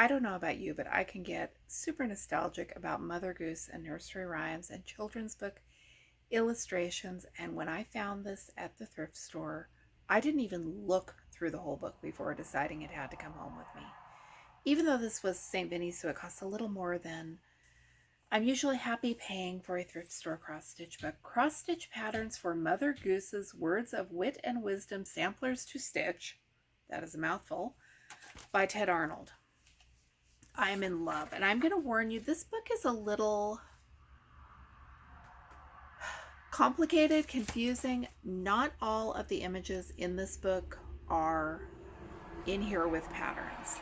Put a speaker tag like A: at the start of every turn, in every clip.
A: I don't know about you, but I can get super nostalgic about Mother Goose and nursery rhymes and children's book illustrations. And when I found this at the thrift store, I didn't even look through the whole book before deciding it had to come home with me. Even though this was St. Vinny's, so it costs a little more than I'm usually happy paying for a thrift store cross stitch book. Cross stitch patterns for Mother Goose's Words of Wit and Wisdom Samplers to Stitch. That is a mouthful. By Ted Arnold. I am in love. And I'm going to warn you, this book is a little complicated, confusing. Not all of the images in this book are in here with patterns.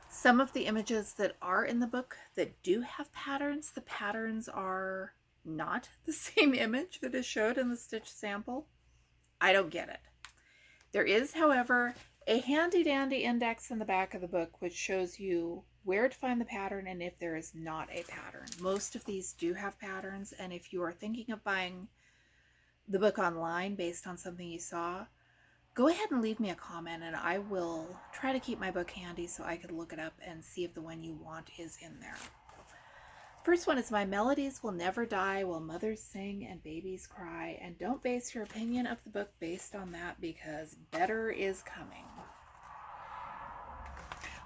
A: Some of the images that are in the book that do have patterns, the patterns are not the same image that is showed in the stitch sample. I don't get it. There is, however, a handy dandy index in the back of the book which shows you where to find the pattern and if there is not a pattern. Most of these do have patterns, and if you are thinking of buying the book online based on something you saw, go ahead and leave me a comment and I will try to keep my book handy so I can look it up and see if the one you want is in there. First one is My Melodies Will Never Die While Mothers Sing and Babies Cry. And don't base your opinion of the book based on that, because better is coming.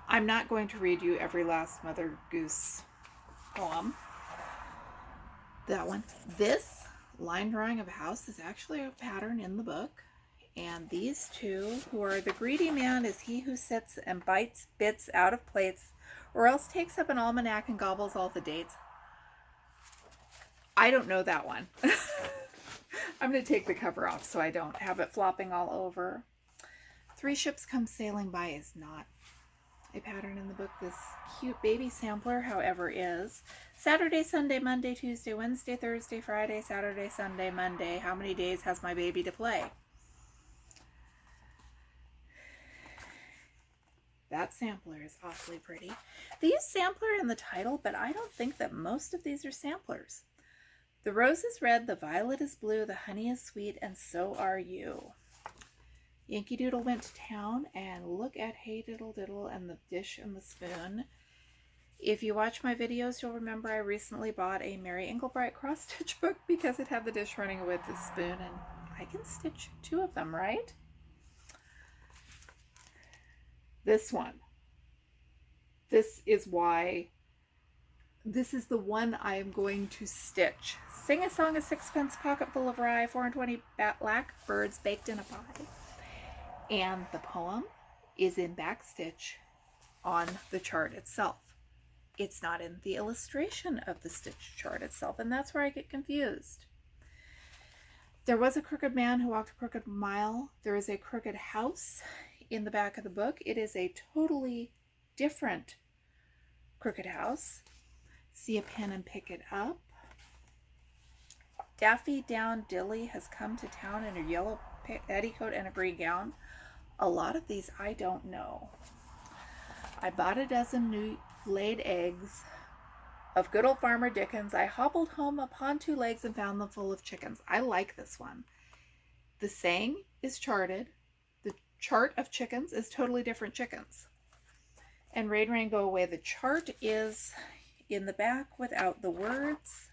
A: I'm not going to read you every last Mother Goose poem. That one. This line drawing of a house is actually a pattern in the book. And these two, who are the greedy man is he who sits and bites bits out of plates, or else takes up an almanac and gobbles all the dates. I don't know that one. I'm going to take the cover off so I don't have it flopping all over. Three Ships Come Sailing By is not a pattern in the book. This cute baby sampler, however, is Saturday, Sunday, Monday, Tuesday, Wednesday, Thursday, Friday, Saturday, Sunday, Monday. How many days has my baby to play? That sampler is awfully pretty. They use sampler in the title, but I don't think that most of these are samplers. The rose is red, the violet is blue, the honey is sweet, and so are you. Yankee Doodle went to town, and look at Hey Diddle Diddle and the dish and the spoon. If you watch my videos, you'll remember I recently bought a Mary Englebright cross-stitch book because it had the dish running with the spoon, and I can stitch two of them, right? This one. This is why this is the one I am going to stitch. Sing a song, a sixpence pocket full of rye, 420 blackbirds baked in a pie. And the poem is in backstitch on the chart itself. It's not in the illustration of the stitch chart itself, and that's where I get confused. There was a crooked man who walked a crooked mile. There is a crooked house in the back of the book. It is a totally different crooked house. See a pen and pick it up. Daffy Down Dilly has come to town in a yellow petticoat and a green gown. A lot of these I don't know. I bought a dozen new laid eggs of good old Farmer Dickens. I hobbled home upon two legs and found them full of chickens. I like this one. The saying is charted. The chart of chickens is totally different chickens. And Rain, Rain, Go Away. The chart is in the back without the words.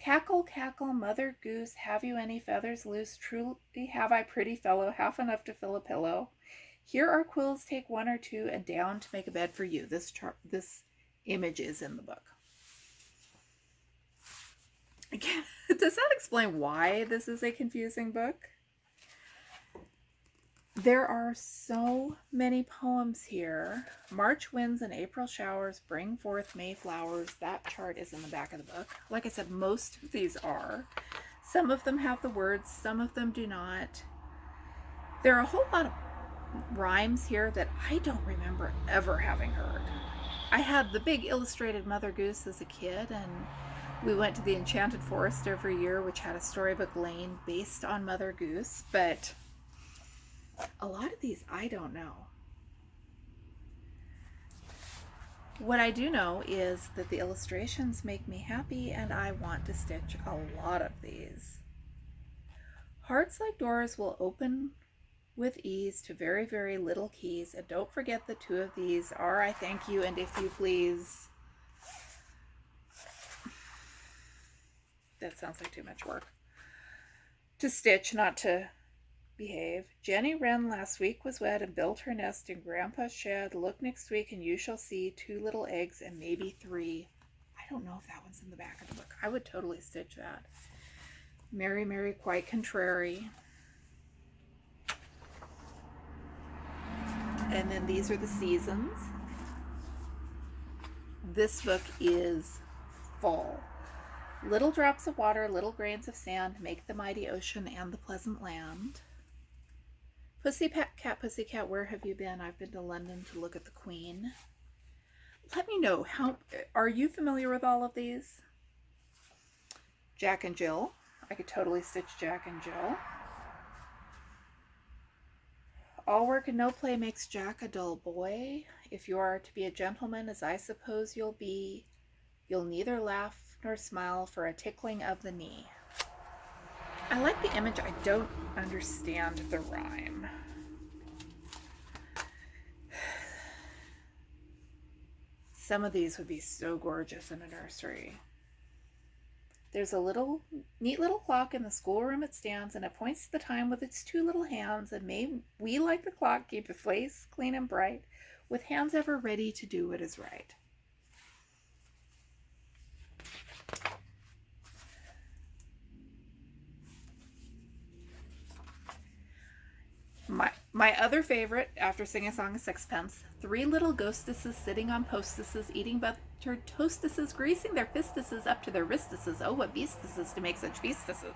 A: Cackle, cackle, Mother Goose, have you any feathers loose? Truly have I, pretty fellow, half enough to fill a pillow. Here are quills, take one or two, and down to make a bed for you. This image is in the book. Again, does that explain why this is a confusing book? There are so many poems here. March winds and April showers bring forth May flowers. That chart is in the back of the book. Like I said, most of these are. Some of them have the words, some of them do not. There are a whole lot of rhymes here that I don't remember ever having heard. I had the big illustrated Mother Goose as a kid, and we went to the Enchanted Forest every year, which had a storybook lane based on Mother Goose, but a lot of these I don't know. What I do know is that the illustrations make me happy, and I want to stitch a lot of these. Hearts like doors will open with ease to very, very little keys. And don't forget the two of these are I thank you and if you please. That sounds like too much work. To stitch, not to behave. Jenny Wren last week was wed and built her nest in Grandpa's shed. Look next week and you shall see 2 little eggs and maybe 3. I don't know if that one's in the back of the book. I would totally stitch that. Mary, Mary, quite contrary. And then these are the seasons. This book is fall. Little drops of water, little grains of sand, make the mighty ocean and the pleasant land. Pussycat, where have you been? I've been to London to look at the Queen. Let me know, are you familiar with all of these? Jack and Jill. I could totally stitch Jack and Jill. All work and no play makes Jack a dull boy. If you are to be a gentleman, as I suppose you'll be, you'll neither laugh nor smile for a tickling of the knee. I like the image. I don't understand the rhyme. Some of these would be so gorgeous in a nursery. There's a neat little clock in the schoolroom it stands, and it points to the time with its 2 little hands, and may we, like the clock, keep a place clean and bright, with hands ever ready to do what is right. My other favorite, after Sing a Song of Sixpence, 3 little ghostesses sitting on postesses, eating buttered toastesses, greasing their fistesses up to their wristesses. Oh, what beastesses to make such feastesses.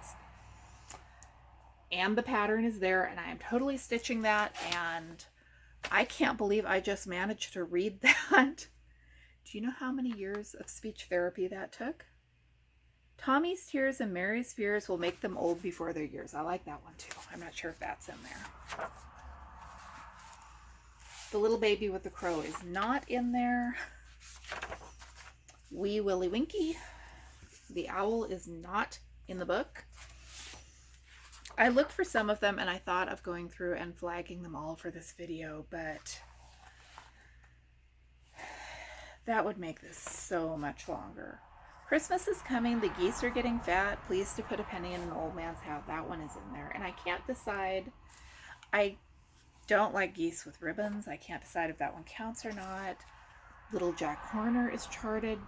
A: And the pattern is there, and I am totally stitching that, and I can't believe I just managed to read that. Do you know how many years of speech therapy that took? Tommy's tears and Mary's fears will make them old before their years. I like that one too. I'm not sure if that's in there. The Little Baby with the Crow is not in there. Wee Willie Winky. The Owl is not in the book. I looked for some of them and I thought of going through and flagging them all for this video, but that would make this so much longer. Christmas is coming, the geese are getting fat, please to put a penny in an old man's hat. That one is in there. And I can't decide. I don't like geese with ribbons. I can't decide if that one counts or not. Little Jack Horner is charted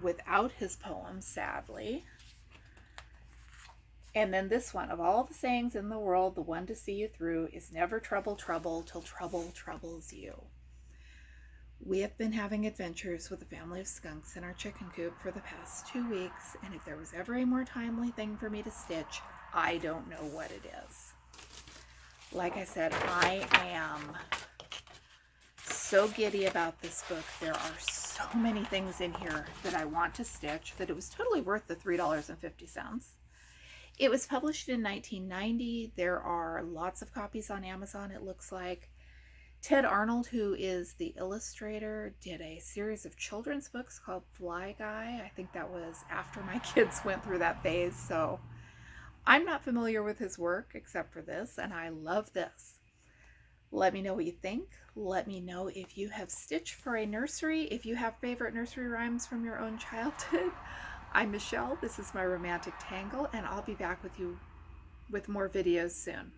A: without his poem, sadly. And then this one, of all the sayings in the world, the one to see you through is never trouble trouble till trouble troubles you. We have been having adventures with a family of skunks in our chicken coop for the past 2 weeks, and if there was ever a more timely thing for me to stitch, I don't know what it is. Like I said, I am so giddy about this book. There are so many things in here that I want to stitch that it was totally worth the $3.50. It was published in 1990. There are lots of copies on Amazon, it looks like. Ted Arnold, who is the illustrator, did a series of children's books called Fly Guy. I think that was after my kids went through that phase, so I'm not familiar with his work except for this, and I love this. Let me know what you think. Let me know if you have stitched for a nursery, if you have favorite nursery rhymes from your own childhood. I'm Michelle, this is my Romantic Tangle, and I'll be back with you with more videos soon.